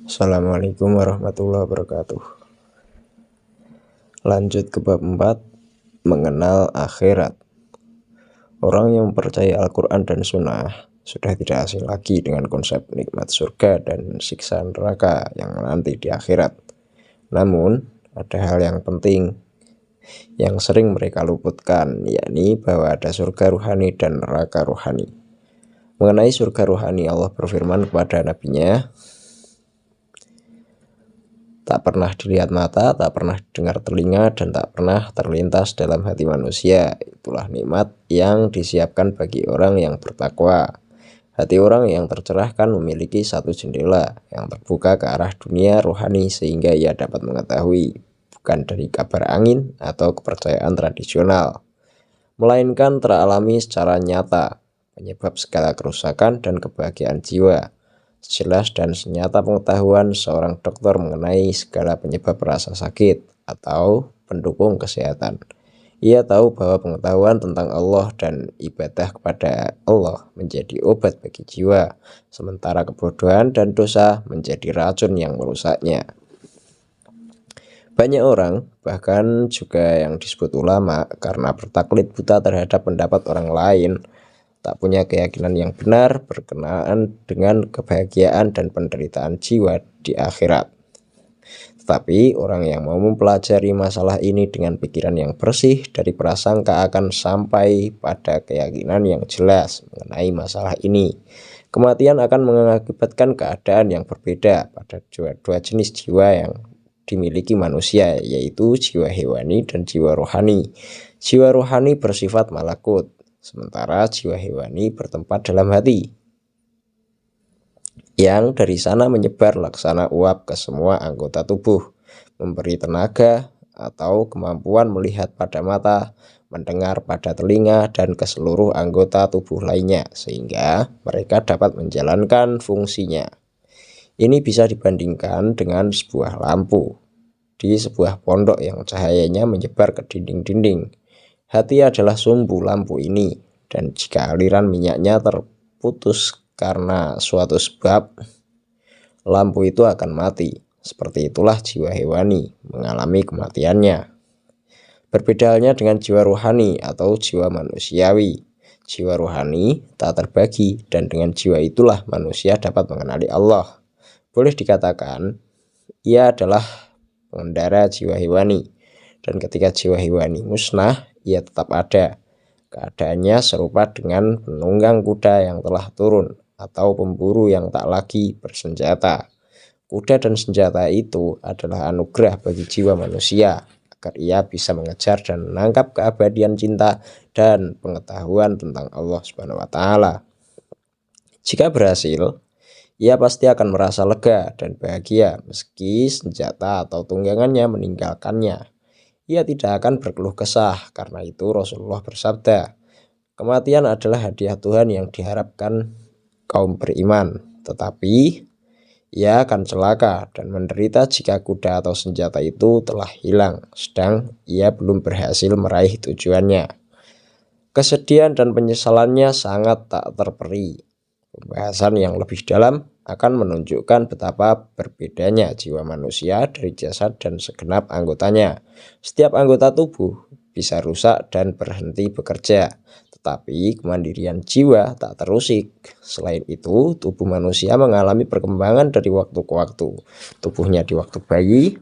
Assalamualaikum warahmatullahi wabarakatuh. Lanjut ke bab 4, mengenal akhirat. Orang yang percaya Al-Quran dan Sunnah sudah tidak asing lagi dengan konsep nikmat surga dan siksa neraka yang nanti di akhirat. Namun, ada hal yang penting yang sering mereka luputkan, yakni bahwa ada surga ruhani dan neraka ruhani. Mengenai surga ruhani, Allah berfirman kepada nabinya, tak pernah dilihat mata, tak pernah dengar telinga, dan tak pernah terlintas dalam hati manusia. Itulah nikmat yang disiapkan bagi orang yang bertakwa. Hati orang yang tercerahkan memiliki satu jendela yang terbuka ke arah dunia rohani sehingga ia dapat mengetahui, bukan dari kabar angin atau kepercayaan tradisional, melainkan teralami secara nyata, penyebab segala kerusakan dan kebahagiaan jiwa. Jelas dan senyata pengetahuan seorang dokter mengenai segala penyebab rasa sakit atau pendukung kesehatan. Ia tahu bahwa pengetahuan tentang Allah dan ibadah kepada Allah menjadi obat bagi jiwa, sementara kebodohan dan dosa menjadi racun yang merusaknya. Banyak orang, bahkan juga yang disebut ulama, karena bertaklid buta terhadap pendapat orang lain, tak punya keyakinan yang benar berkenaan dengan kebahagiaan dan penderitaan jiwa di akhirat. Tetapi orang yang mau mempelajari masalah ini dengan pikiran yang bersih dari prasangka akan sampai pada keyakinan yang jelas mengenai masalah ini. Kematian akan mengakibatkan keadaan yang berbeda pada dua jenis jiwa yang dimiliki manusia, yaitu jiwa hewani dan jiwa rohani. Jiwa rohani bersifat malakut, sementara jiwa hewani bertempat dalam hati, yang dari sana menyebar laksana uap ke semua anggota tubuh, memberi tenaga atau kemampuan melihat pada mata, mendengar pada telinga, dan ke seluruh anggota tubuh lainnya, sehingga mereka dapat menjalankan fungsinya. Ini bisa dibandingkan dengan sebuah lampu di sebuah pondok yang cahayanya menyebar ke dinding-dinding. Hati adalah sumbu lampu ini, dan jika aliran minyaknya terputus karena suatu sebab, lampu itu akan mati. Seperti itulah jiwa hewani mengalami kematiannya. Berbeda halnya dengan jiwa rohani atau jiwa manusiawi. Jiwa rohani tak terbagi, dan dengan jiwa itulah manusia dapat mengenali Allah. Boleh dikatakan, ia adalah pengendara jiwa hewani, dan ketika jiwa hewani musnah, ia tetap ada. Keadaannya serupa dengan penunggang kuda yang telah turun, atau pemburu yang tak lagi bersenjata. Kuda dan senjata itu adalah anugerah bagi jiwa manusia, agar ia bisa mengejar dan menangkap keabadian cinta dan pengetahuan tentang Allah SWT. Jika berhasil, ia pasti akan merasa lega dan bahagia meski senjata atau tunggangannya meninggalkannya. Ia tidak akan berkeluh kesah. Karena itu Rasulullah bersabda, kematian adalah hadiah Tuhan yang diharapkan kaum beriman, tetapi ia akan celaka dan menderita jika kuda atau senjata itu telah hilang, sedang ia belum berhasil meraih tujuannya. Kesedihan dan penyesalannya sangat tak terperi. Pembahasan yang lebih dalam akan menunjukkan betapa berbedanya jiwa manusia dari jasad dan segenap anggotanya. Setiap anggota tubuh bisa rusak dan berhenti bekerja, tetapi kemandirian jiwa tak terusik. Selain itu, tubuh manusia mengalami perkembangan dari waktu ke waktu. Tubuhnya di waktu bayi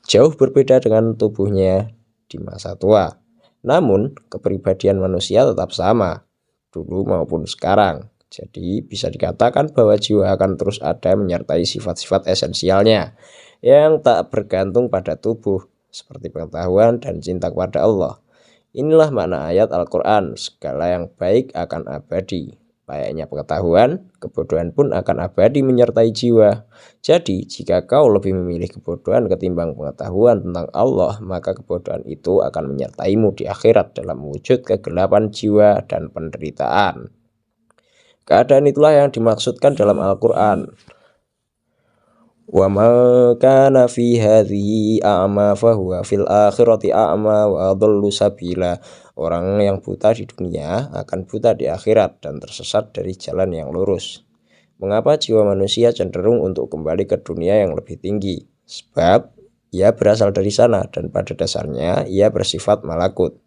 jauh berbeda dengan tubuhnya di masa tua. Namun, kepribadian manusia tetap sama, dulu maupun sekarang. Jadi bisa dikatakan bahwa jiwa akan terus ada menyertai sifat-sifat esensialnya yang tak bergantung pada tubuh, seperti pengetahuan dan cinta kepada Allah. Inilah makna ayat Al-Quran, segala yang baik akan abadi. Layaknya pengetahuan, kebodohan pun akan abadi menyertai jiwa. Jadi jika kau lebih memilih kebodohan ketimbang pengetahuan tentang Allah, maka kebodohan itu akan menyertaimu di akhirat dalam wujud kegelapan jiwa dan penderitaan. Keadaan itulah yang dimaksudkan dalam Al-Quran. Wa ma kana fi hadhihi a'ma fahuwa fil akhirati a'ma wa adallu sabila. Orang yang buta di dunia akan buta di akhirat dan tersesat dari jalan yang lurus. Mengapa jiwa manusia cenderung untuk kembali ke dunia yang lebih tinggi? Sebab ia berasal dari sana dan pada dasarnya ia bersifat malakut.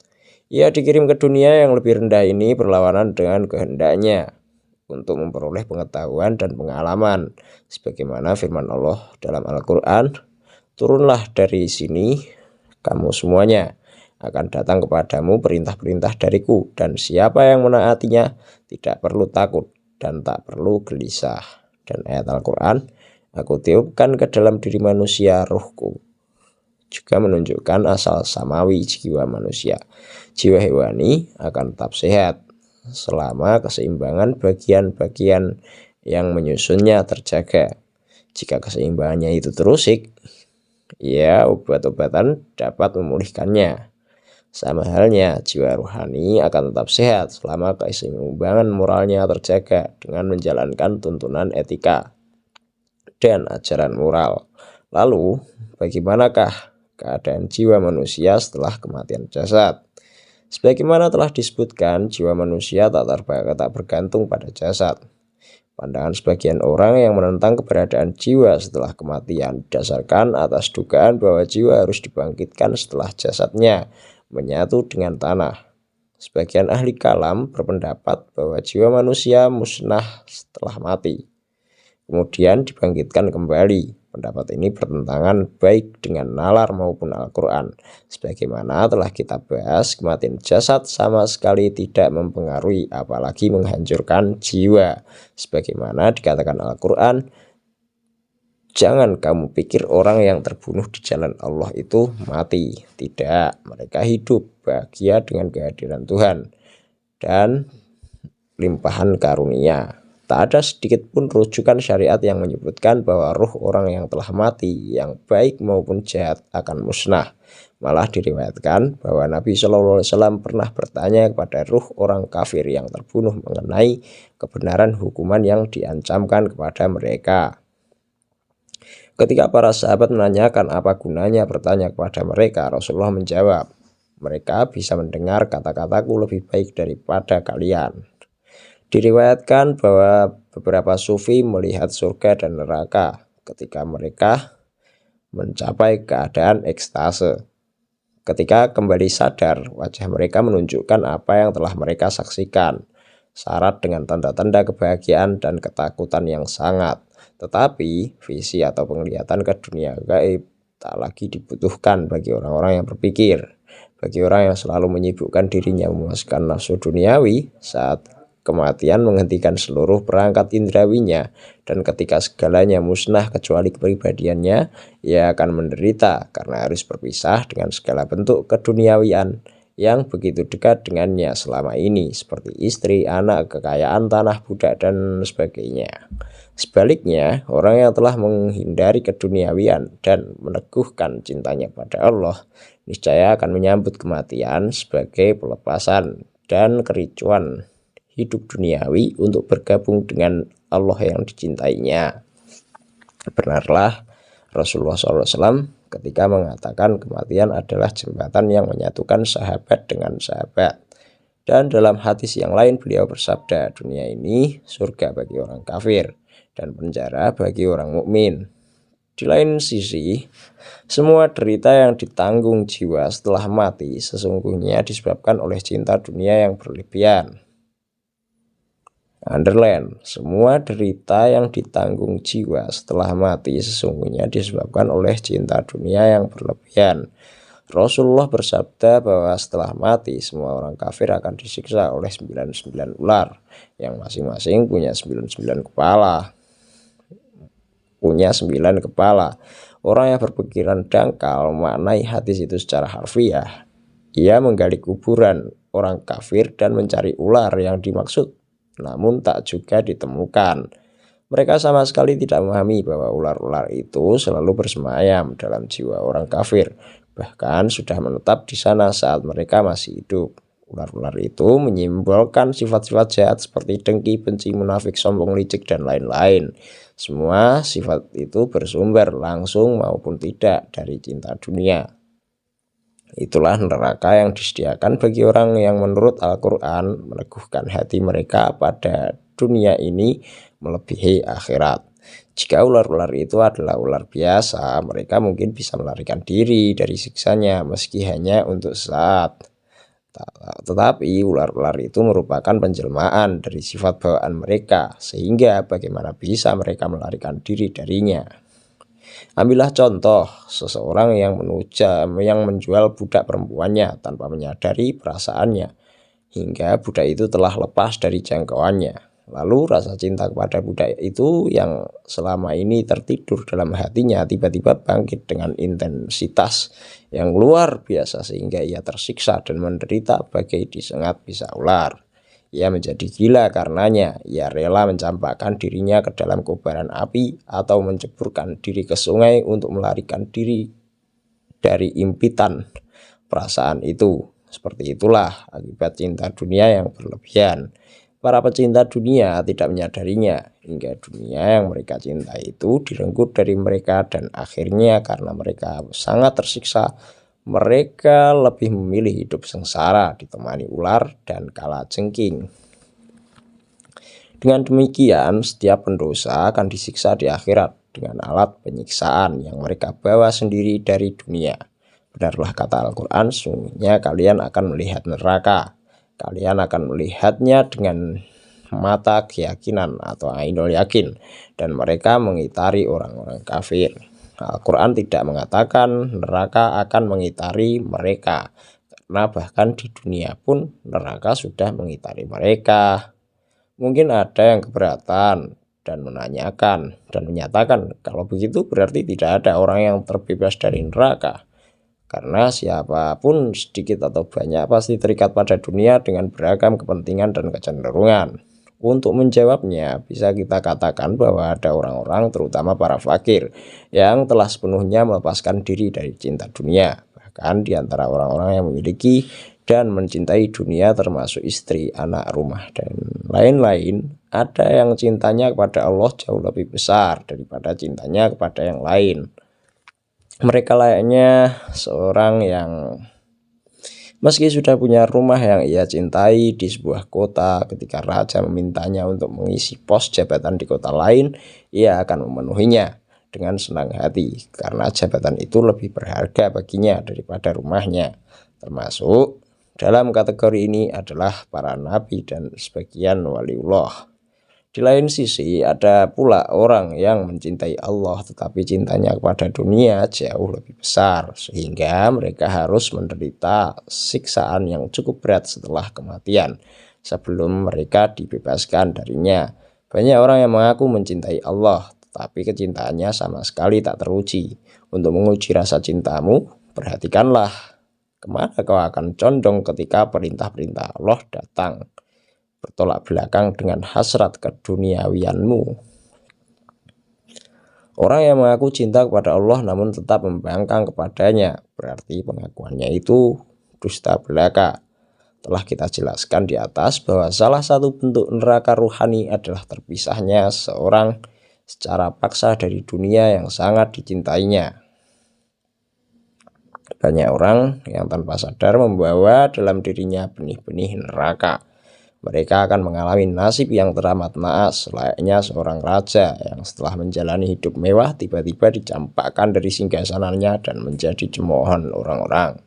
Ia dikirim ke dunia yang lebih rendah ini berlawanan dengan kehendaknya untuk memperoleh pengetahuan dan pengalaman. Sebagaimana firman Allah dalam Al-Quran, turunlah dari sini kamu semuanya, akan datang kepadamu perintah-perintah dariku, dan siapa yang menaatinya tidak perlu takut dan tak perlu gelisah. Dan ayat Al-Quran, aku tiupkan ke dalam diri manusia ruhku, juga menunjukkan asal samawi jiwa manusia. Jiwa hewani akan tetap sehat selama keseimbangan bagian-bagian yang menyusunnya terjaga. Jika keseimbangannya itu terusik, ya obat-obatan dapat memulihkannya. Sama halnya, jiwa rohani akan tetap sehat selama keseimbangan moralnya terjaga dengan menjalankan tuntunan etika dan ajaran moral. Lalu, bagaimanakah keadaan jiwa manusia setelah kematian jasad? Sebagaimana telah disebutkan, jiwa manusia tak bergantung pada jasad. Pandangan sebagian orang yang menentang keberadaan jiwa setelah kematian didasarkan atas dugaan bahwa jiwa harus dibangkitkan setelah jasadnya menyatu dengan tanah. Sebagian ahli kalam berpendapat bahwa jiwa manusia musnah setelah mati, kemudian dibangkitkan kembali. Pendapat ini bertentangan baik dengan nalar maupun Al-Quran. Sebagaimana telah kita bahas, kematian jasad sama sekali tidak mempengaruhi apalagi menghancurkan jiwa. Sebagaimana dikatakan Al-Quran, jangan kamu pikir orang yang terbunuh di jalan Allah itu mati. Tidak, mereka hidup bahagia dengan kehadiran Tuhan dan limpahan karunia. Tak ada sedikit pun rujukan syariat yang menyebutkan bahwa ruh orang yang telah mati, yang baik maupun jahat, akan musnah. Malah diriwayatkan bahwa Nabi SAW pernah bertanya kepada ruh orang kafir yang terbunuh mengenai kebenaran hukuman yang diancamkan kepada mereka. Ketika para sahabat menanyakan apa gunanya bertanya kepada mereka, Rasulullah menjawab, mereka bisa mendengar kata-kataku lebih baik daripada kalian. Diriwayatkan bahwa beberapa sufi melihat surga dan neraka ketika mereka mencapai keadaan ekstase. Ketika kembali sadar, wajah mereka menunjukkan apa yang telah mereka saksikan, syarat dengan tanda-tanda kebahagiaan dan ketakutan yang sangat. Tetapi visi atau penglihatan ke dunia gaib tak lagi dibutuhkan bagi orang-orang yang berpikir. Bagi orang yang selalu menyibukkan dirinya memuaskan nafsu duniawi, saat kematian menghentikan seluruh perangkat indrawinya, dan ketika segalanya musnah kecuali kepribadiannya, ia akan menderita karena harus berpisah dengan segala bentuk keduniawian yang begitu dekat dengannya selama ini, seperti istri, anak, kekayaan, tanah, budak, dan sebagainya. Sebaliknya, orang yang telah menghindari keduniawian dan meneguhkan cintanya pada Allah, niscaya akan menyambut kematian sebagai pelepasan dan kericuan hidup duniawi untuk bergabung dengan Allah yang dicintainya. Benarlah Rasulullah SAW ketika mengatakan kematian adalah jembatan yang menyatukan sahabat dengan sahabat. Dan dalam hadis yang lain beliau bersabda, dunia ini surga bagi orang kafir dan penjara bagi orang mukmin. Di lain sisi, semua derita yang ditanggung jiwa setelah mati sesungguhnya disebabkan oleh cinta dunia yang berlebihan. Underline, semua derita yang ditanggung jiwa setelah mati sesungguhnya disebabkan oleh cinta dunia yang berlebihan. Rasulullah bersabda bahwa setelah mati semua orang kafir akan disiksa oleh 99 ular yang masing-masing punya 99 kepala. Orang yang berpikiran dangkal memaknai hadis itu secara harfiah. Ia menggali kuburan orang kafir dan mencari ular yang dimaksud, namun tak juga ditemukan. Mereka sama sekali tidak memahami bahwa ular-ular itu selalu bersemayam dalam jiwa orang kafir, bahkan sudah menetap di sana saat mereka masih hidup. Ular-ular itu menyimbolkan sifat-sifat jahat seperti dengki, benci, munafik, sombong, licik, dan lain-lain. Semua sifat itu bersumber langsung maupun tidak dari cinta dunia. Itulah neraka yang disediakan bagi orang yang menurut Al-Quran meneguhkan hati mereka pada dunia ini melebihi akhirat. Jika ular-ular itu adalah ular biasa, mereka mungkin bisa melarikan diri dari siksanya meski hanya untuk sesaat. Tetapi ular-ular itu merupakan penjelmaan dari sifat bawaan mereka, sehingga bagaimana bisa mereka melarikan diri darinya. Ambillah contoh seseorang yang menjual budak perempuannya tanpa menyadari perasaannya, hingga budak itu telah lepas dari jangkauannya. Lalu rasa cinta kepada budak itu yang selama ini tertidur dalam hatinya tiba-tiba bangkit dengan intensitas yang luar biasa sehingga ia tersiksa dan menderita bagai disengat bisa ular. Ia menjadi gila karenanya. Ia rela mencampakkan dirinya ke dalam kobaran api atau menceburkan diri ke sungai untuk melarikan diri dari impitan perasaan itu. Seperti itulah akibat cinta dunia yang berlebihan. Para pecinta dunia tidak menyadarinya, hingga dunia yang mereka cintai itu direnggut dari mereka dan akhirnya karena mereka sangat tersiksa, mereka lebih memilih hidup sengsara ditemani ular dan kalajengking. Dengan demikian, setiap pendosa akan disiksa di akhirat dengan alat penyiksaan yang mereka bawa sendiri dari dunia. Benarlah kata Al-Quran, sungguhnya kalian akan melihat neraka. Kalian akan melihatnya dengan mata keyakinan atau ainul yakin, dan mereka mengitari orang-orang kafir. Al-Quran tidak mengatakan neraka akan mengitari mereka, karena bahkan di dunia pun neraka sudah mengitari mereka. Mungkin ada yang keberatan dan menanyakan dan menyatakan kalau begitu berarti tidak ada orang yang terbebas dari neraka. Karena siapapun sedikit atau banyak pasti terikat pada dunia dengan beragam kepentingan dan kecenderungan. Untuk menjawabnya, bisa kita katakan bahwa ada orang-orang, terutama para fakir, yang telah sepenuhnya melepaskan diri dari cinta dunia. Bahkan di antara orang-orang yang memiliki dan mencintai dunia termasuk istri, anak, rumah, dan lain-lain, ada yang cintanya kepada Allah jauh lebih besar daripada cintanya kepada yang lain. Mereka layaknya seorang yang meski sudah punya rumah yang ia cintai di sebuah kota, ketika raja memintanya untuk mengisi pos jabatan di kota lain, ia akan memenuhinya dengan senang hati karena jabatan itu lebih berharga baginya daripada rumahnya. Termasuk dalam kategori ini adalah para nabi dan sebagian waliullah. Di lain sisi ada pula orang yang mencintai Allah tetapi cintanya kepada dunia jauh lebih besar sehingga mereka harus menderita siksaan yang cukup berat setelah kematian sebelum mereka dibebaskan darinya. Banyak orang yang mengaku mencintai Allah tetapi kecintaannya sama sekali tak teruji. Untuk menguji rasa cintamu, perhatikanlah kemana kau akan condong ketika perintah-perintah Allah datang bertolak belakang dengan hasrat keduniawianmu. Orang yang mengaku cinta kepada Allah namun tetap membangkang kepadanya, berarti pengakuannya itu dusta belaka. Telah kita jelaskan di atas bahwa salah satu bentuk neraka ruhani adalah terpisahnya seorang secara paksa dari dunia yang sangat dicintainya. Banyak orang yang tanpa sadar membawa dalam dirinya benih-benih neraka. Mereka akan mengalami nasib yang teramat naas, layaknya seorang raja yang setelah menjalani hidup mewah tiba-tiba dicampakkan dari singgasananya dan menjadi cemoohan orang-orang.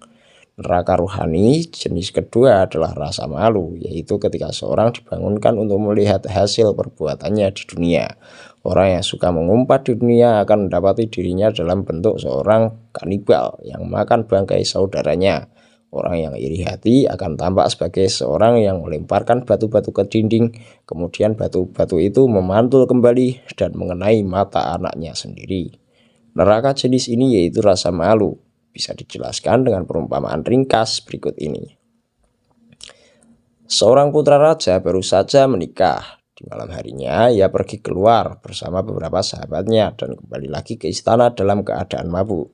Neraka ruhani jenis kedua adalah rasa malu, yaitu ketika seorang dibangunkan untuk melihat hasil perbuatannya di dunia. Orang yang suka mengumpat di dunia akan mendapati dirinya dalam bentuk seorang kanibal yang makan bangkai saudaranya. Orang yang iri hati akan tampak sebagai seorang yang melemparkan batu-batu ke dinding, kemudian batu-batu itu memantul kembali dan mengenai mata anaknya sendiri. Neraka jenis ini yaitu rasa malu. Bisa dijelaskan dengan perumpamaan ringkas berikut ini. Seorang putra raja baru saja menikah. Di malam harinya ia pergi keluar bersama beberapa sahabatnya dan kembali lagi ke istana dalam keadaan mabuk.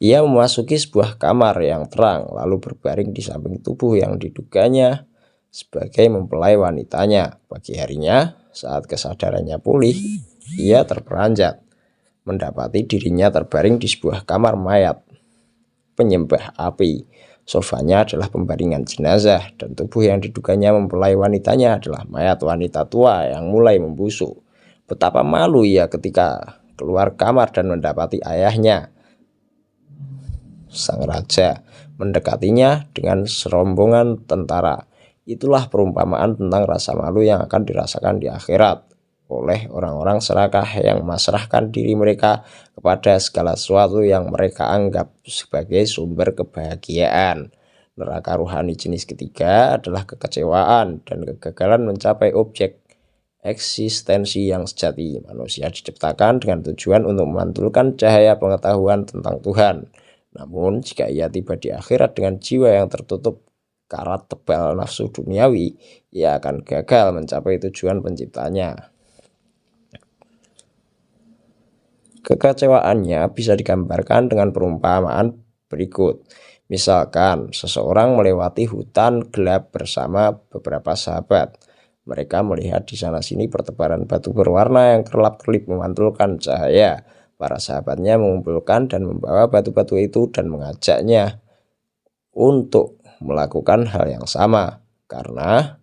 Ia memasuki sebuah kamar yang terang lalu berbaring di samping tubuh yang diduganya sebagai mempelai wanitanya. Pagi harinya saat kesadarannya pulih, ia terperanjat mendapati dirinya terbaring di sebuah kamar mayat. penyembah api. Sofanya adalah pembaringan jenazah, dan tubuh yang diduganya mempelai wanitanya adalah mayat wanita tua yang mulai membusuk. Betapa malu ia ketika keluar kamar dan mendapati ayahnya, sang raja, mendekatinya dengan serombongan tentara. Itulah perumpamaan tentang rasa malu yang akan dirasakan di akhirat oleh orang-orang serakah yang memasrahkan diri mereka kepada segala sesuatu yang mereka anggap sebagai sumber kebahagiaan. Neraka ruhani jenis ketiga adalah kekecewaan dan kegagalan mencapai objek eksistensi yang sejati. Manusia diciptakan dengan tujuan untuk memantulkan cahaya pengetahuan tentang Tuhan. Namun jika ia tiba di akhirat dengan jiwa yang tertutup karat tebal nafsu duniawi, ia akan gagal mencapai tujuan penciptanya. Kekecewaannya bisa digambarkan dengan perumpamaan berikut. Misalkan seseorang melewati hutan gelap bersama beberapa sahabat. Mereka melihat di sana-sini pertebaran batu berwarna yang kerlap-kerlip memantulkan cahaya. Para sahabatnya mengumpulkan dan membawa batu-batu itu dan mengajaknya untuk melakukan hal yang sama. Karena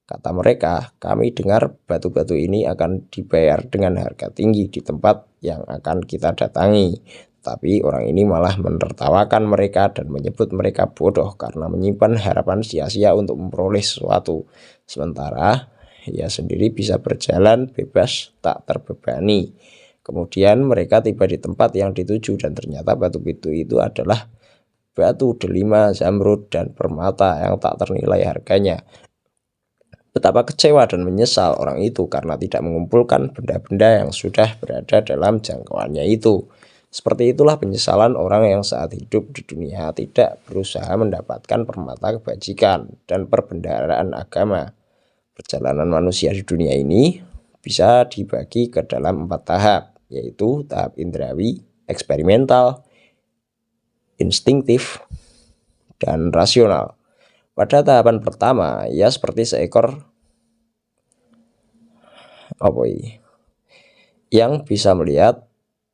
kata mereka, kami dengar batu-batu ini akan dibayar dengan harga tinggi di tempat yang akan kita datangi. Tapi orang ini malah menertawakan mereka dan menyebut mereka bodoh karena menyimpan harapan sia-sia untuk memperoleh sesuatu. Sementara ia sendiri bisa berjalan bebas tak terbebani. Kemudian mereka tiba di tempat yang dituju dan ternyata batu-batu itu adalah batu delima, zamrud, dan permata yang tak ternilai harganya. Betapa kecewa dan menyesal orang itu karena tidak mengumpulkan benda-benda yang sudah berada dalam jangkauannya itu. Seperti itulah penyesalan orang yang saat hidup di dunia tidak berusaha mendapatkan permata kebajikan dan perbendaharaan agama. Perjalanan manusia di dunia ini bisa dibagi ke dalam 4 tahap, yaitu tahap indrawi, eksperimental, instinktif, dan rasional. Pada tahapan pertama, ia seperti seekor yang bisa melihat,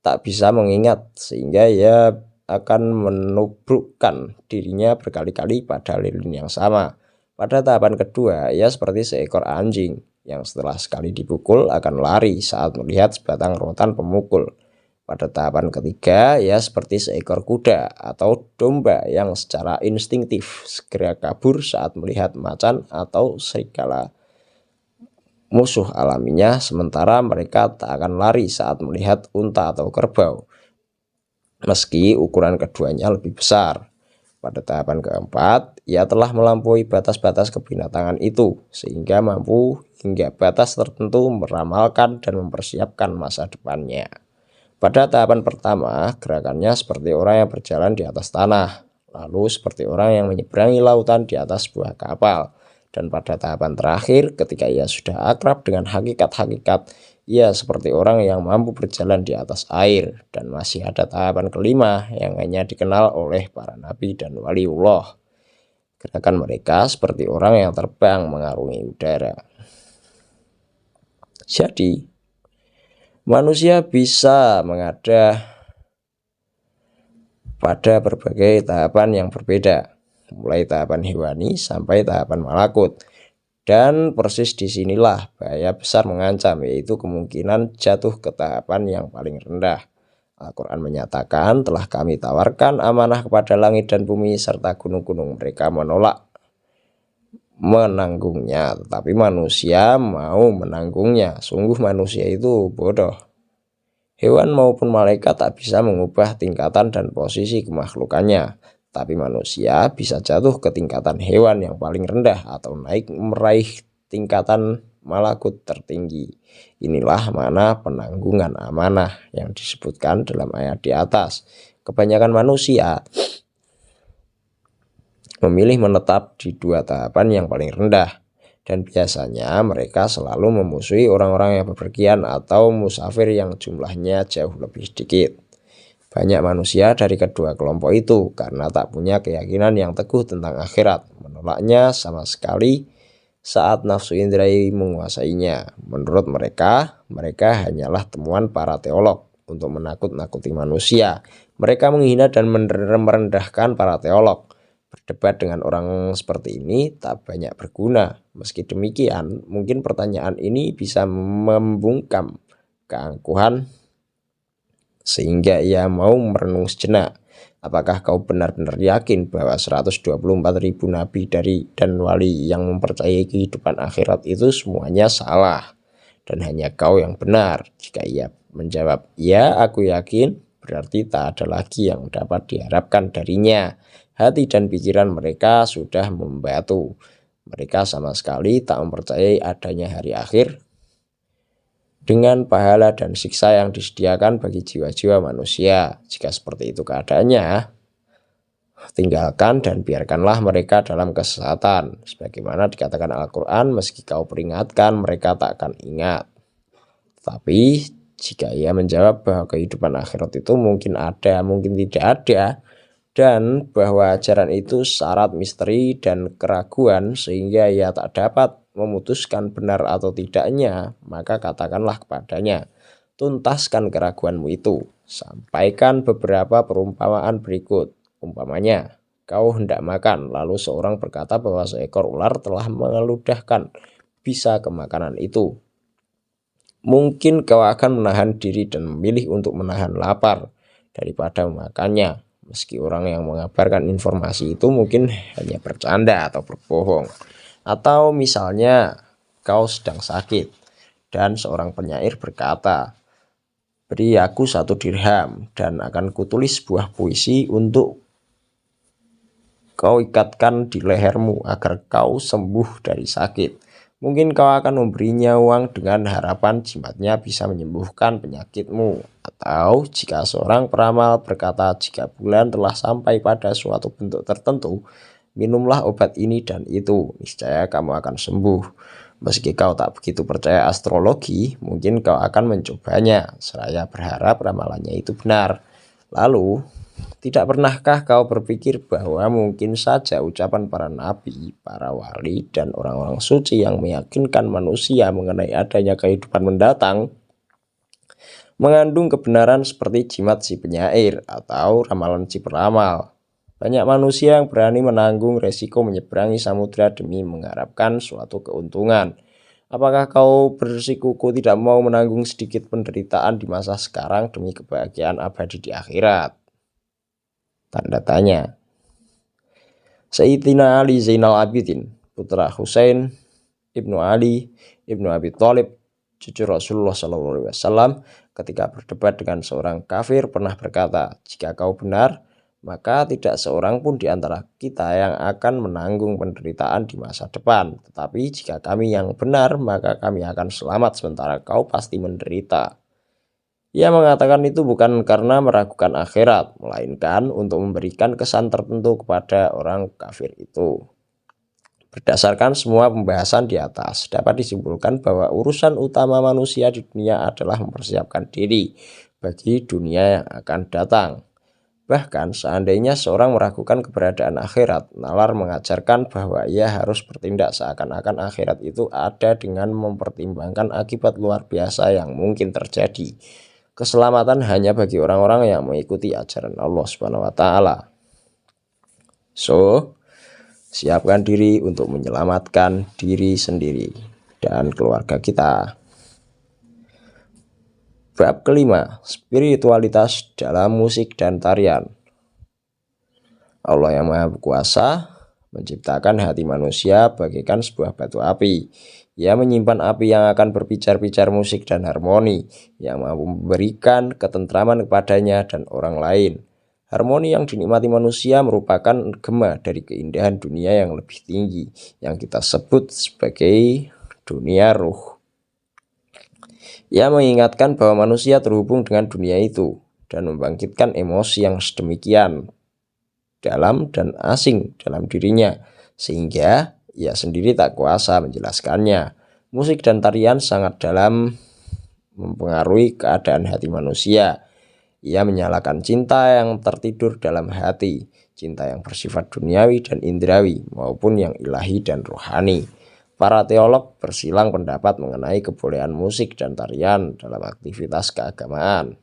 tak bisa mengingat, sehingga ia akan menubrukkan dirinya berkali-kali pada lilin yang sama. Pada tahapan kedua, ia seperti seekor anjing yang setelah sekali dipukul akan lari saat melihat sebatang rotan pemukul. Pada tahapan ketiga, ia seperti seekor kuda atau domba yang secara instingtif segera kabur saat melihat macan atau serigala, musuh alaminya, sementara mereka tak akan lari saat melihat unta atau kerbau, meski ukuran keduanya lebih besar. Pada tahapan keempat, ia telah melampaui batas-batas kebinatangan itu, sehingga mampu hingga batas tertentu meramalkan dan mempersiapkan masa depannya. Pada tahapan pertama, gerakannya seperti orang yang berjalan di atas tanah, lalu seperti orang yang menyeberangi lautan di atas sebuah kapal. Dan pada tahapan terakhir, ketika ia sudah akrab dengan hakikat-hakikat, ia seperti orang yang mampu berjalan di atas air. Dan masih ada tahapan kelima yang hanya dikenal oleh para nabi dan waliullah. Gerakan mereka seperti orang yang terbang mengarungi udara. Jadi, manusia bisa mengadah pada berbagai tahapan yang berbeda, mulai tahapan hewani sampai tahapan malakut. Dan persis disinilah bahaya besar mengancam, yaitu kemungkinan jatuh ke tahapan yang paling rendah. Al-Quran menyatakan, telah kami tawarkan amanah kepada langit dan bumi serta gunung-gunung. Mereka menolak menanggungnya, tetapi manusia mau menanggungnya. Sungguh manusia itu bodoh. Hewan maupun malaikat tak bisa mengubah tingkatan dan posisi kemaklukannya, tapi manusia bisa jatuh ke tingkatan hewan yang paling rendah atau naik meraih tingkatan malakut tertinggi. Inilah makna penanggungan amanah yang disebutkan dalam ayat di atas. Kebanyakan manusia memilih menetap di 2 tahapan yang paling rendah, dan biasanya mereka selalu memusuhi orang-orang yang bepergian atau musafir yang jumlahnya jauh lebih sedikit. Banyak manusia dari kedua kelompok itu karena tak punya keyakinan yang teguh tentang akhirat, menolaknya sama sekali saat nafsu indrai menguasainya. Menurut mereka, mereka hanyalah temuan para teolog untuk menakut-nakuti manusia. Mereka menghina dan merendahkan para teolog. Berdebat dengan orang seperti ini tak banyak berguna. Meski demikian, mungkin pertanyaan ini bisa membungkam keangkuhan sehingga ia mau merenung sejenak. Apakah kau benar-benar yakin bahwa 124.000 nabi dan wali yang mempercayai kehidupan akhirat itu semuanya salah dan hanya kau yang benar? Jika ia menjawab, ya aku yakin, berarti tak ada lagi yang dapat diharapkan darinya. Hati dan pikiran mereka sudah membatu. Mereka sama sekali tak mempercayai adanya hari akhir dengan pahala dan siksa yang disediakan bagi jiwa-jiwa manusia. Jika seperti itu keadaannya, tinggalkan dan biarkanlah mereka dalam kesesatan. Sebagaimana dikatakan Al-Quran, meski kau peringatkan, mereka tak akan ingat. Tapi jika ia menjawab bahwa kehidupan akhirat itu mungkin ada, mungkin tidak ada, dan bahwa ajaran itu syarat misteri dan keraguan sehingga ia tak dapat memutuskan benar atau tidaknya, maka katakanlah kepadanya, tuntaskan keraguanmu itu. Sampaikan beberapa perumpamaan berikut. Umpamanya, kau hendak makan, lalu seorang berkata bahwa seekor ular telah meludahkan bisa ke makanan itu. Mungkin kau akan menahan diri dan memilih untuk menahan lapar daripada memakannya. Meski orang yang mengabarkan informasi itu mungkin hanya bercanda atau berbohong. Atau misalnya kau sedang sakit dan seorang penyair berkata, beri aku 1 dirham dan akan kutulis sebuah puisi untuk kau ikatkan di lehermu agar kau sembuh dari sakit. Mungkin kau akan memberinya uang dengan harapan jimatnya bisa menyembuhkan penyakitmu. Atau jika seorang peramal berkata jika bulan telah sampai pada suatu bentuk tertentu, minumlah obat ini dan itu, niscaya kamu akan sembuh. Meski kau tak begitu percaya astrologi, mungkin kau akan mencobanya, seraya berharap ramalannya itu benar. Lalu, tidak pernahkah kau berpikir bahwa mungkin saja ucapan para nabi, para wali, dan orang-orang suci yang meyakinkan manusia mengenai adanya kehidupan mendatang mengandung kebenaran seperti jimat si penyair atau ramalan si peramal? Banyak manusia yang berani menanggung resiko menyeberangi samudera demi mengharapkan suatu keuntungan. Apakah kau bersikuku tidak mau menanggung sedikit penderitaan di masa sekarang demi kebahagiaan abadi di akhirat? Tanda tanya. Sayyidina Ali Zainal Abidin, putra Husain ibnu Ali ibnu Abi Thalib, cucu Rasulullah SAW, ketika berdebat dengan seorang kafir pernah berkata, jika kau benar, maka tidak seorang pun di antara kita yang akan menanggung penderitaan di masa depan. Tetapi jika kami yang benar, maka kami akan selamat sementara kau pasti menderita. Ia mengatakan itu bukan karena meragukan akhirat, melainkan untuk memberikan kesan tertentu kepada orang kafir itu. Berdasarkan semua pembahasan di atas, dapat disimpulkan bahwa urusan utama manusia di dunia adalah mempersiapkan diri bagi dunia yang akan datang. Bahkan seandainya seorang meragukan keberadaan akhirat, nalar mengajarkan bahwa ia harus bertindak seakan-akan akhirat itu ada dengan mempertimbangkan akibat luar biasa yang mungkin terjadi. Keselamatan hanya bagi orang-orang yang mengikuti ajaran Allah Subhanahu wa taala. So, siapkan diri untuk menyelamatkan diri sendiri dan keluarga kita. Bab kelima, spiritualitas dalam musik dan tarian. Allah yang Maha Kuasa menciptakan hati manusia bagaikan sebuah batu api. Ia menyimpan api yang akan berpijar-pijar musik dan harmoni, yang mampu memberikan ketentraman kepadanya dan orang lain. Harmoni yang dinikmati manusia merupakan gema dari keindahan dunia yang lebih tinggi, yang kita sebut sebagai dunia ruh. Ia mengingatkan bahwa manusia terhubung dengan dunia itu, dan membangkitkan emosi yang sedemikian dalam dan asing dalam dirinya, sehingga ia sendiri tak kuasa menjelaskannya. Musik dan tarian sangat dalam mempengaruhi keadaan hati manusia. Ia menyalakan cinta yang tertidur dalam hati, cinta yang bersifat duniawi dan indrawi maupun yang ilahi dan rohani. Para teolog bersilang pendapat mengenai kebolehan musik dan tarian dalam aktivitas keagamaan.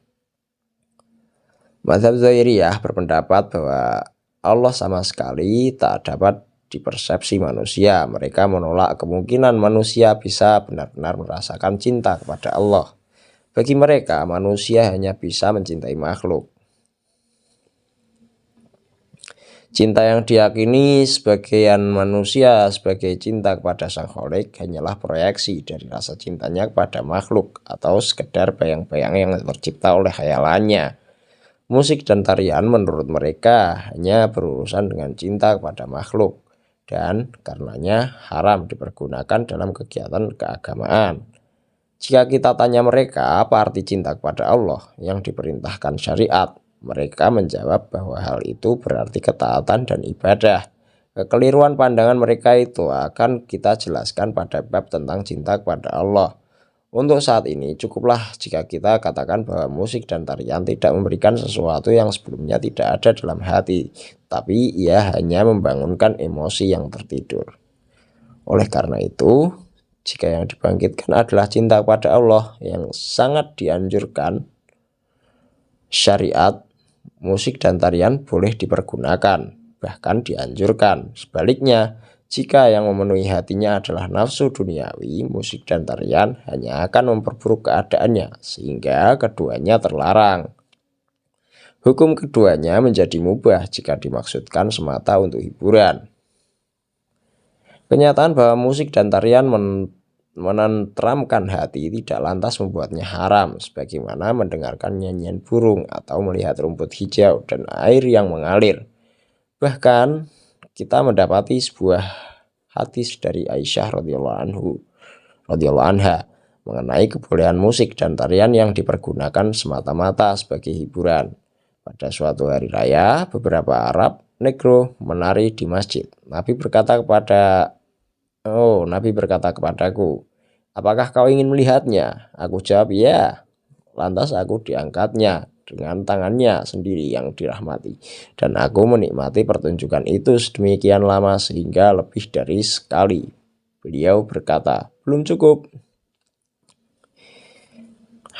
Mazhab Zahiriyah berpendapat bahwa Allah sama sekali tak dapat dipersepsi manusia. Mereka menolak kemungkinan manusia bisa benar-benar merasakan cinta kepada Allah. Bagi mereka, manusia hanya bisa mencintai makhluk. Cinta yang diyakini sebagian manusia sebagai cinta kepada Sang Khalik hanyalah proyeksi dari rasa cintanya kepada makhluk atau sekedar bayang-bayang yang tercipta oleh khayalannya. Musik dan tarian menurut mereka hanya berurusan dengan cinta kepada makhluk dan karenanya haram dipergunakan dalam kegiatan keagamaan. Jika kita tanya mereka apa arti cinta kepada Allah yang diperintahkan syariat, mereka menjawab bahwa hal itu berarti ketaatan dan ibadah. Kekeliruan pandangan mereka itu akan kita jelaskan pada bab tentang cinta kepada Allah. Untuk saat ini cukuplah jika kita katakan bahwa musik dan tarian tidak memberikan sesuatu yang sebelumnya tidak ada dalam hati, tapi ia hanya membangunkan emosi yang tertidur. Oleh karena itu, jika yang dibangkitkan adalah cinta kepada Allah yang sangat dianjurkan syariat, musik dan tarian boleh dipergunakan, bahkan dianjurkan. Sebaliknya, jika yang memenuhi hatinya adalah nafsu duniawi, musik dan tarian hanya akan memperburuk keadaannya, sehingga keduanya terlarang. Hukum keduanya menjadi mubah jika dimaksudkan semata untuk hiburan. Kenyataan bahwa musik dan tarian menenteramkan hati tidak lantas membuatnya haram, sebagaimana mendengarkan nyanyian burung atau melihat rumput hijau dan air yang mengalir. Bahkan kita mendapati sebuah hadis dari Aisyah radhiyallahu anha mengenai kebolehan musik dan tarian yang dipergunakan semata-mata sebagai hiburan. Pada suatu hari raya, beberapa Arab Negro menari di masjid. Nabi berkata kepadaku, apakah kau ingin melihatnya? Aku jawab, ya. Lantas aku diangkatnya dengan tangannya sendiri yang dirahmati. Dan aku menikmati pertunjukan itu sedemikian lama sehingga lebih dari sekali. Beliau berkata, belum cukup.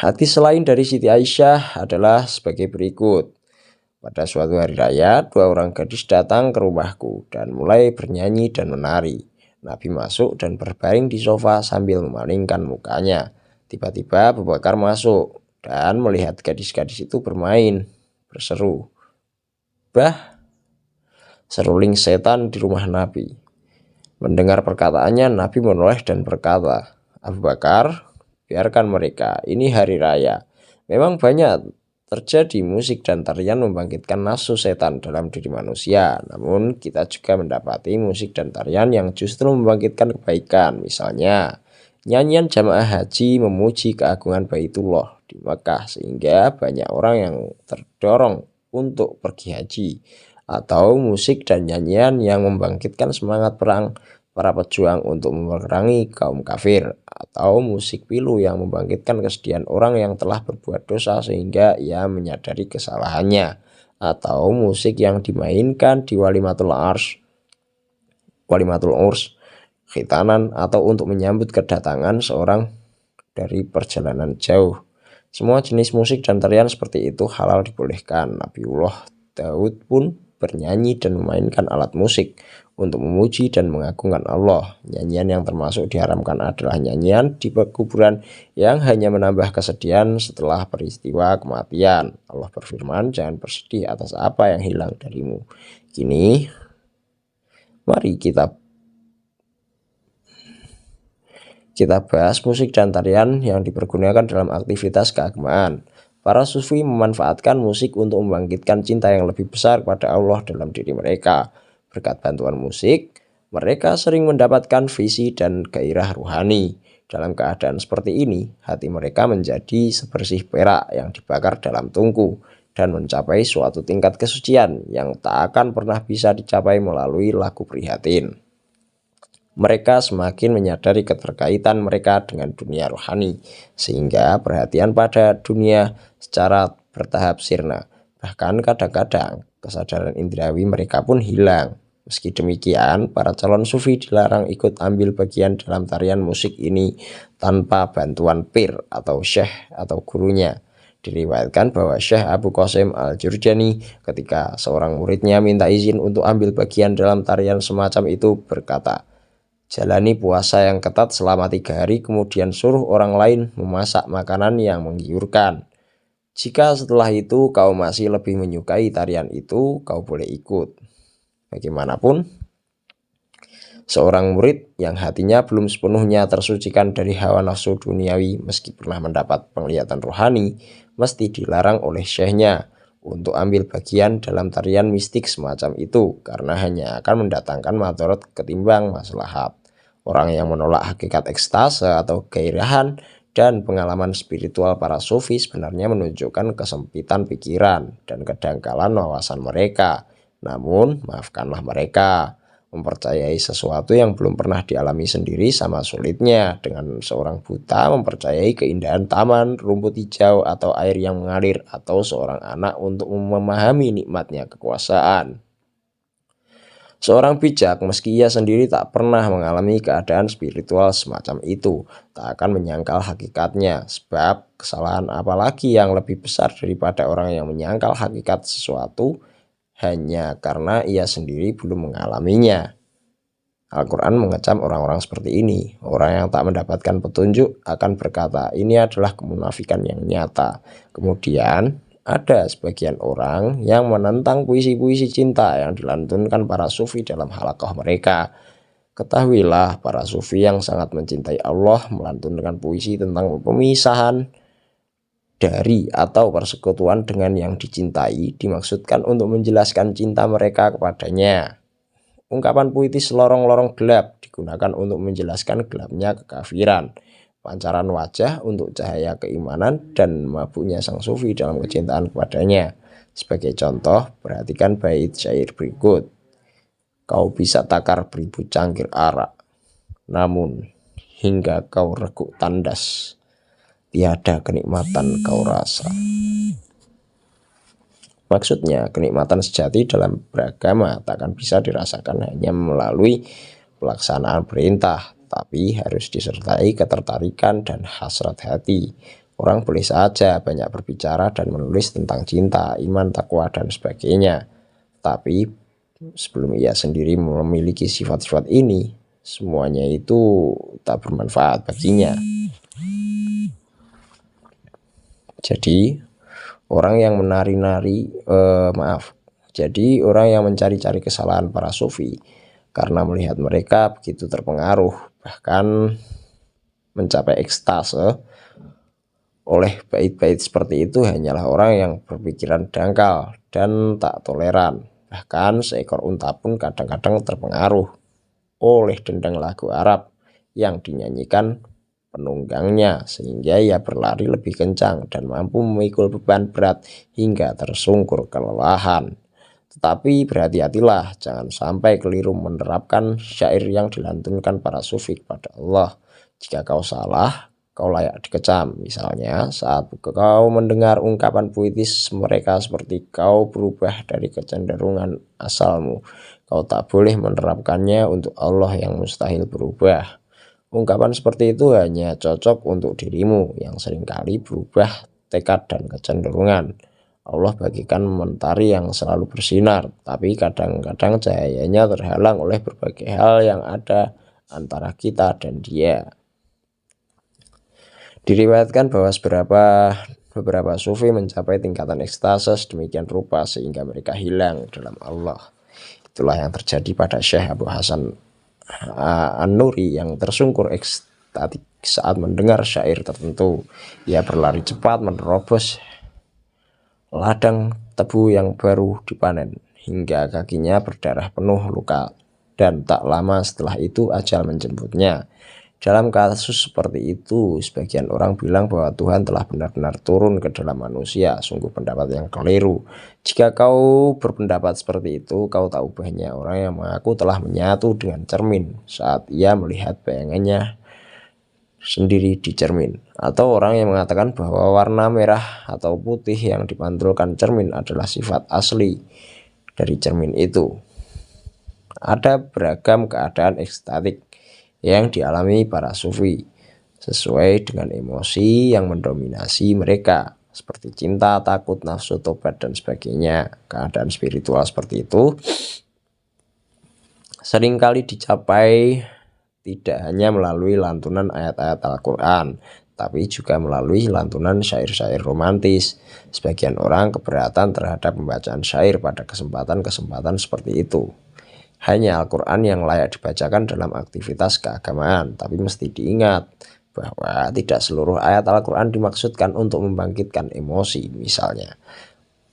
Hadis selain dari Siti Aisyah adalah sebagai berikut. Pada suatu hari raya, 2 orang gadis datang ke rumahku dan mulai bernyanyi dan menari. Nabi masuk dan berbaring di sofa sambil memalingkan mukanya. Tiba-tiba Abu Bakar masuk dan melihat gadis-gadis itu bermain, berseru, "Bah!" seruling setan di rumah Nabi. Mendengar perkataannya, Nabi menoleh dan berkata, Abu Bakar, biarkan mereka, ini hari raya. Memang banyak terjadi musik dan tarian membangkitkan nafsu setan dalam diri manusia. Namun kita juga mendapati musik dan tarian yang justru membangkitkan kebaikan. Misalnya, nyanyian jamaah haji memuji keagungan Baitullah di Mekah sehingga banyak orang yang terdorong untuk pergi haji. Atau musik dan nyanyian yang membangkitkan semangat perang para pejuang untuk memerangi kaum kafir, atau musik pilu yang membangkitkan kesedihan orang yang telah berbuat dosa sehingga ia menyadari kesalahannya, atau musik yang dimainkan di walimatul urs, khitanan, atau untuk menyambut kedatangan seorang dari perjalanan jauh. Semua jenis musik dan tarian seperti itu halal dibolehkan. Nabiullah Daud pun bernyanyi dan memainkan alat musik untuk memuji dan mengagungkan Allah. Nyanyian yang termasuk diharamkan adalah nyanyian di kuburan yang hanya menambah kesedihan setelah peristiwa kematian. Allah berfirman, jangan bersedih atas apa yang hilang darimu. Kini, mari kita bahas musik dan tarian yang dipergunakan dalam aktivitas keagamaan. Para sufi memanfaatkan musik untuk membangkitkan cinta yang lebih besar kepada Allah dalam diri mereka. Berkat bantuan musik, mereka sering mendapatkan visi dan gairah ruhani. Dalam keadaan seperti ini, hati mereka menjadi sebersih perak yang dibakar dalam tungku dan mencapai suatu tingkat kesucian yang tak akan pernah bisa dicapai melalui lagu prihatin. Mereka semakin menyadari keterkaitan mereka dengan dunia rohani, sehingga perhatian pada dunia secara bertahap sirna. Bahkan kadang-kadang kesadaran indrawi mereka pun hilang. Meski demikian, para calon sufi dilarang ikut ambil bagian dalam tarian musik ini tanpa bantuan pir atau syekh atau gurunya. Diriwayatkan bahwa Syekh Abu Qasim Al-Jurjani ketika seorang muridnya minta izin untuk ambil bagian dalam tarian semacam itu berkata, jalani puasa yang ketat selama 3 hari, kemudian suruh orang lain memasak makanan yang menggiurkan. Jika setelah itu kau masih lebih menyukai tarian itu, kau boleh ikut. Bagaimanapun, seorang murid yang hatinya belum sepenuhnya tersucikan dari hawa nafsu duniawi meski pernah mendapat penglihatan rohani, mesti dilarang oleh syekhnya untuk ambil bagian dalam tarian mistik semacam itu karena hanya akan mendatangkan madarat ketimbang maslahat. Orang yang menolak hakikat ekstase atau gairahan dan pengalaman spiritual para sufi sebenarnya menunjukkan kesempitan pikiran dan kedangkalan wawasan mereka. Namun, maafkanlah mereka. Mempercayai sesuatu yang belum pernah dialami sendiri sama sulitnya dengan seorang buta mempercayai keindahan taman, rumput hijau, atau air yang mengalir, atau seorang anak untuk memahami nikmatnya kekuasaan. Seorang bijak, meski ia sendiri tak pernah mengalami keadaan spiritual semacam itu, tak akan menyangkal hakikatnya, sebab kesalahan apalagi yang lebih besar daripada orang yang menyangkal hakikat sesuatu hanya karena ia sendiri belum mengalaminya. Al-Quran mengecam orang-orang seperti ini. Orang yang tak mendapatkan petunjuk akan berkata, ini adalah kemunafikan yang nyata. Kemudian ada sebagian orang yang menentang puisi-puisi cinta yang dilantunkan para sufi dalam halaqah mereka. Ketahuilah, para sufi yang sangat mencintai Allah melantunkan puisi tentang pemisahan dari atau persekutuan dengan yang dicintai dimaksudkan untuk menjelaskan cinta mereka kepadanya. Ungkapan puitis lorong-lorong gelap digunakan untuk menjelaskan gelapnya kekafiran, pancaran wajah untuk cahaya keimanan, dan mabuknya sang sufi dalam kecintaan kepadanya. Sebagai contoh, perhatikan bait syair berikut. Kau bisa takar 1000 cangkir arak, namun hingga kau reguk tandas, tiada kenikmatan kau rasa. Maksudnya, kenikmatan sejati dalam beragama takkan bisa dirasakan hanya melalui pelaksanaan perintah, tapi harus disertai ketertarikan dan hasrat hati. Orang boleh saja banyak berbicara dan menulis tentang cinta, iman, takwa, dan sebagainya. Tapi sebelum ia sendiri memiliki sifat-sifat ini, semuanya itu tak bermanfaat baginya. Jadi orang yang orang yang mencari-cari kesalahan para sufi karena melihat mereka begitu terpengaruh, bahkan mencapai ekstase oleh bait-bait seperti itu hanyalah orang yang berpikiran dangkal dan tak toleran. Bahkan seekor unta pun kadang-kadang terpengaruh oleh dendang lagu Arab yang dinyanyikan penunggangnya sehingga ia berlari lebih kencang dan mampu memikul beban berat hingga tersungkur kelelahan. Tetapi berhati-hatilah, jangan sampai keliru menerapkan syair yang dilantunkan para sufi kepada Allah. Jika kau salah, kau layak dikecam. Misalnya, saat kau mendengar ungkapan puitis mereka seperti kau berubah dari kecenderungan asalmu, kau tak boleh menerapkannya untuk Allah yang mustahil berubah. Ungkapan seperti itu hanya cocok untuk dirimu yang seringkali berubah tekad dan kecenderungan. Allah bagikan mentari yang selalu bersinar, tapi kadang-kadang cahayanya terhalang oleh berbagai hal yang ada antara kita dan dia. Diriwayatkan bahwa beberapa sufi mencapai tingkatan ekstase demikian rupa sehingga mereka hilang dalam Allah. Itulah yang terjadi pada Syekh Abu Hasan An-Nuri yang tersungkur ekstatik saat mendengar syair tertentu. Ia berlari cepat menerobos ladang tebu yang baru dipanen hingga kakinya berdarah penuh luka, dan tak lama setelah itu ajal menjemputnya. Dalam kasus seperti itu, sebagian orang bilang bahwa Tuhan telah benar-benar turun ke dalam manusia. Sungguh pendapat yang keliru. Jika kau berpendapat seperti itu, kau tak ubahnya orang yang mengaku telah menyatu dengan cermin saat ia melihat bayangannya sendiri di cermin. Atau orang yang mengatakan bahwa warna merah atau putih yang dipantulkan cermin adalah sifat asli dari cermin itu. Ada beragam keadaan ekstatik yang dialami para sufi sesuai dengan emosi yang mendominasi mereka. seperti cinta, takut, nafsu, tobat, dan sebagainya. Keadaan spiritual seperti itu seringkali dicapai tidak hanya melalui lantunan ayat-ayat Al-Quran, tapi juga melalui lantunan syair-syair romantis. Sebagian orang keberatan terhadap pembacaan syair pada kesempatan-kesempatan seperti itu. Hanya Al-Quran yang layak dibacakan dalam aktivitas keagamaan, tapi mesti diingat bahwa tidak seluruh ayat Al-Quran dimaksudkan untuk membangkitkan emosi. Misalnya,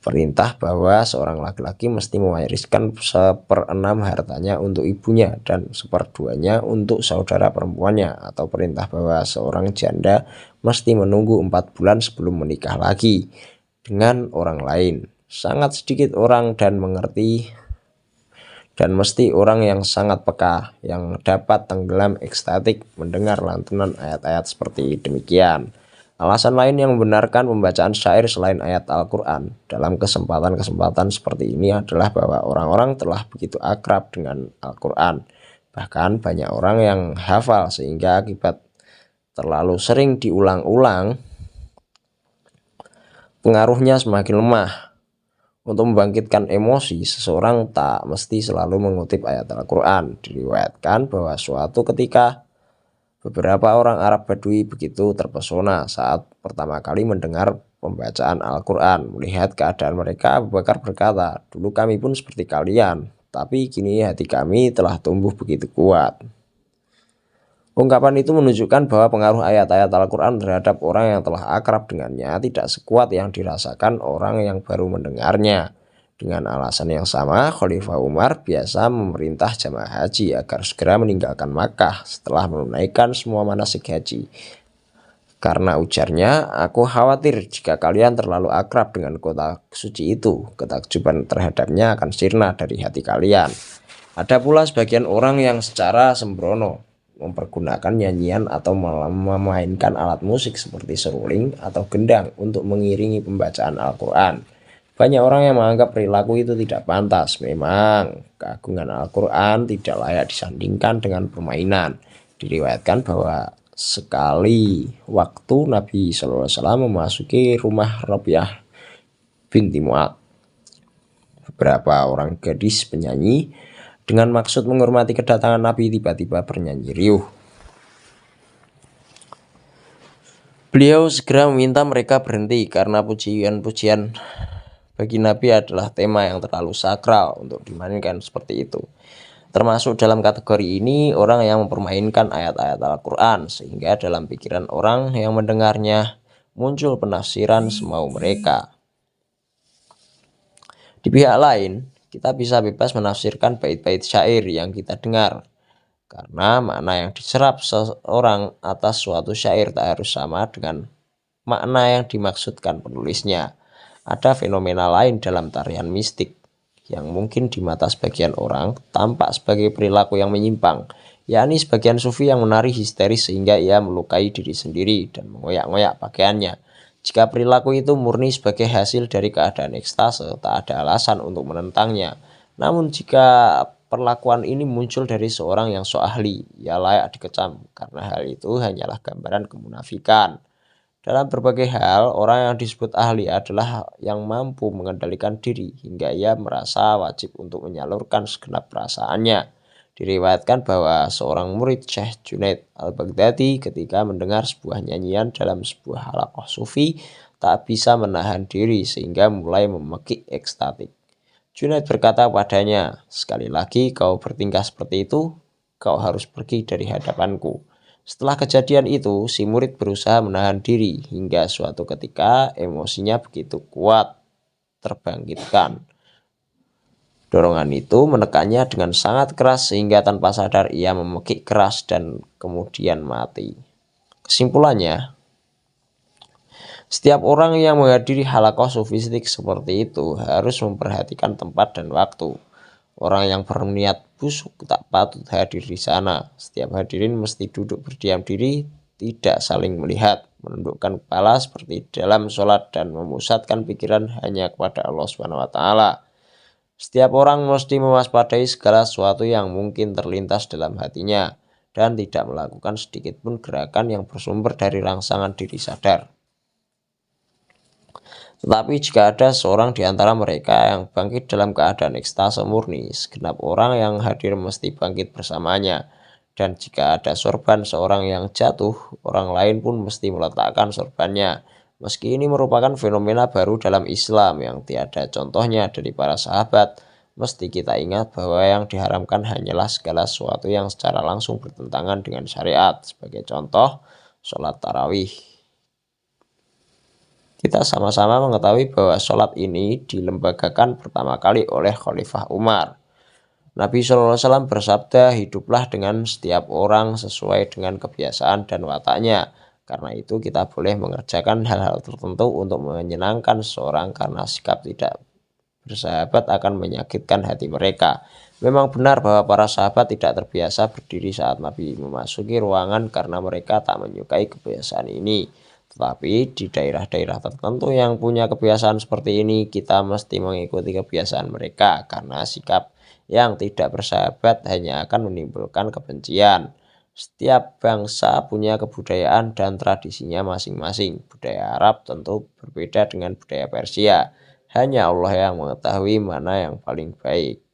perintah bahwa seorang laki-laki mesti mewariskan 1/6 hartanya untuk ibunya dan 1/2-nya untuk saudara perempuannya, atau perintah bahwa seorang janda mesti menunggu 4 bulan sebelum menikah lagi dengan orang lain. Sangat sedikit orang dan mesti orang yang sangat peka yang dapat tenggelam ekstatik mendengar lantunan ayat-ayat seperti demikian. Alasan lain yang membenarkan pembacaan syair selain ayat Al-Quran dalam kesempatan-kesempatan seperti ini adalah bahwa orang-orang telah begitu akrab dengan Al-Quran. Bahkan banyak orang yang hafal sehingga akibat terlalu sering diulang-ulang, pengaruhnya semakin lemah. Untuk membangkitkan emosi, seseorang tak mesti selalu mengutip ayat Al-Quran. Diriwayatkan bahwa suatu ketika beberapa orang Arab Badui begitu terpesona saat pertama kali mendengar pembacaan Al-Quran. Melihat keadaan mereka, Abu Bakar berkata, "Dulu kami pun seperti kalian, tapi kini hati kami telah tumbuh begitu kuat." Ungkapan itu menunjukkan bahwa pengaruh ayat-ayat Al-Quran terhadap orang yang telah akrab dengannya tidak sekuat yang dirasakan orang yang baru mendengarnya. Dengan alasan yang sama, Khalifah Umar biasa memerintah jamaah haji agar segera meninggalkan Makkah setelah menunaikan semua manasik haji. Karena ujarnya, "Aku khawatir jika kalian terlalu akrab dengan kota suci itu, ketakjuban terhadapnya akan sirna dari hati kalian." Ada pula sebagian orang yang secara sembrono mempergunakan nyanyian atau memainkan alat musik seperti seruling atau gendang untuk mengiringi pembacaan Al-Quran. Banyak orang yang menganggap perilaku itu tidak pantas. Memang, keagungan Al-Quran tidak layak disandingkan dengan permainan. Diriwayatkan bahwa sekali waktu Nabi SAW memasuki rumah Rabi'ah binti Mu'ad, beberapa orang gadis penyanyi dengan maksud menghormati kedatangan Nabi tiba-tiba bernyanyi riuh. Beliau segera meminta mereka berhenti karena pujian-pujian bagi Nabi adalah tema yang terlalu sakral untuk dimainkan seperti itu. Termasuk dalam kategori ini orang yang mempermainkan ayat-ayat Al-Quran sehingga dalam pikiran orang yang mendengarnya muncul penafsiran semau mereka. Di pihak lain, kita bisa bebas menafsirkan bait-bait syair yang kita dengar, karena makna yang diserap seseorang atas suatu syair tak harus sama dengan makna yang dimaksudkan penulisnya. Ada fenomena lain dalam tarian mistik yang mungkin di mata sebagian orang tampak sebagai perilaku yang menyimpang, yakni sebagian sufi yang menari histeris sehingga ia melukai diri sendiri dan mengoyak-ngoyak pakaiannya. Jika perilaku itu murni sebagai hasil dari keadaan ekstase, tak ada alasan untuk menentangnya. Namun jika perlakuan ini muncul dari seorang yang sok ahli, ia layak dikecam karena hal itu hanyalah gambaran kemunafikan. Dalam berbagai hal, orang yang disebut ahli adalah yang mampu mengendalikan diri hingga ia merasa wajib untuk menyalurkan segenap perasaannya. Diriwayatkan bahwa seorang murid Syekh Junaid al-Baghdadi ketika mendengar sebuah nyanyian dalam sebuah halaqah sufi tak bisa menahan diri sehingga mulai memekik ekstatik. Junaid berkata padanya, "Sekali lagi kau bertingkah seperti itu, kau harus pergi dari hadapanku." Setelah kejadian itu, si murid berusaha menahan diri hingga suatu ketika emosinya begitu kuat terbangkitkan. Dorongan itu menekannya dengan sangat keras sehingga tanpa sadar ia memekik keras dan kemudian mati. Kesimpulannya, setiap orang yang menghadiri halaqah sufistik seperti itu harus memperhatikan tempat dan waktu. Orang yang berniat busuk tak patut hadir di sana. Setiap hadirin mesti duduk berdiam diri, tidak saling melihat, menundukkan kepala seperti dalam sholat dan memusatkan pikiran hanya kepada Allah SWT. Setiap orang mesti mewaspadai segala sesuatu yang mungkin terlintas dalam hatinya dan tidak melakukan sedikit pun gerakan yang bersumber dari rangsangan diri sadar. Tetapi jika ada seorang di antara mereka yang bangkit dalam keadaan ekstase murni, segenap orang yang hadir mesti bangkit bersamanya. Dan jika ada sorban seorang yang jatuh, orang lain pun mesti meletakkan sorbannya. Meski ini merupakan fenomena baru dalam Islam yang tiada contohnya dari para sahabat, mesti kita ingat bahwa yang diharamkan hanyalah segala sesuatu yang secara langsung bertentangan dengan syariat. Sebagai contoh, sholat tarawih. Kita sama-sama mengetahui bahwa sholat ini dilembagakan pertama kali oleh Khalifah Umar. Nabi SAW bersabda, hiduplah dengan setiap orang sesuai dengan kebiasaan dan wataknya. Karena itu kita boleh mengerjakan hal-hal tertentu untuk menyenangkan seseorang karena sikap tidak bersahabat akan menyakitkan hati mereka. Memang benar bahwa para sahabat tidak terbiasa berdiri saat Nabi memasuki ruangan karena mereka tak menyukai kebiasaan ini. Tetapi di daerah-daerah tertentu yang punya kebiasaan seperti ini, kita mesti mengikuti kebiasaan mereka karena sikap yang tidak bersahabat hanya akan menimbulkan kebencian. Setiap bangsa punya kebudayaan dan tradisinya masing-masing. Budaya Arab tentu berbeda dengan budaya Persia. Hanya Allah yang mengetahui mana yang paling baik.